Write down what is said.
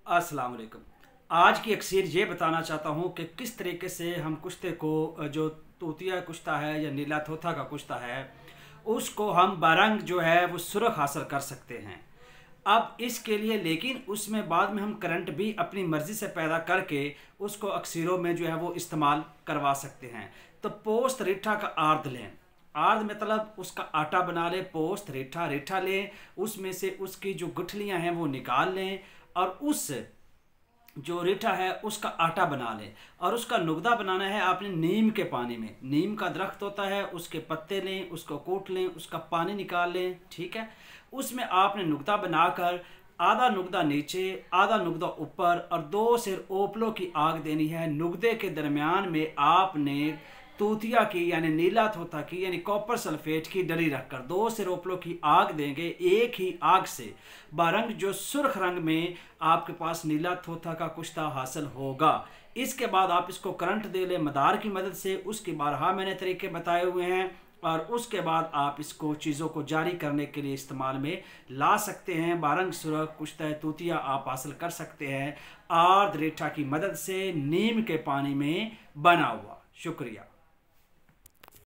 अस्सलाम वालेकुम। आज की अक्सर ये बताना चाहता हूँ कि किस तरीके से हम कुश्ते को जो तूतिया कुश्ता है या नीला तोता का कुश्ता है उसको हम बारंग जो है वो सुरख हासिल कर सकते हैं। अब इसके लिए लेकिन उसमें बाद में हम करंट भी अपनी मर्ज़ी से पैदा करके उसको अक्सरों में जो है वो इस्तेमाल करवा सकते हैं। तो पोस्त रीठा का आर्द लें। आर्द मतलब उसका आटा बना लें। पोस्त रीठा रीठा लें, उसमें से उसकी जो गुठलियां हैं वो निकाल लें और उस जो रीठा है उसका आटा बना लें। और उसका नुगदा बनाना है आपने नीम के पानी में। नीम का दरख्त होता है, उसके पत्ते लें, उसको कूट लें, उसका पानी निकाल लें, ठीक है। उसमें आपने नुगदा बनाकर आधा नुगदा नीचे आधा नुगदा ऊपर और 2 सिर ओपलों की आग देनी है। नुगदे के दरमियान में आपने तूतिया की यानी नीला तोता की यानी कॉपर सल्फेट की डली रखकर 2 सिर ओपलों की आग देंगे। एक ही आग से बारंग जो सुर्ख रंग में आपके पास नीला तोता का कुश्ता हासिल होगा। इसके बाद आप इसको करंट दे लें मदार की मदद से। उसके बारहा मैंने तरीके बताए हुए हैं और उसके बाद आप इसको चीज़ों को जारी करने के लिए इस्तेमाल में ला सकते हैं। बारंग सुरख कुश्ता तूतिया आप हासिल कर सकते हैं आर्द रेठा की मदद से नीम के पानी में बना हुआ। शुक्रिया।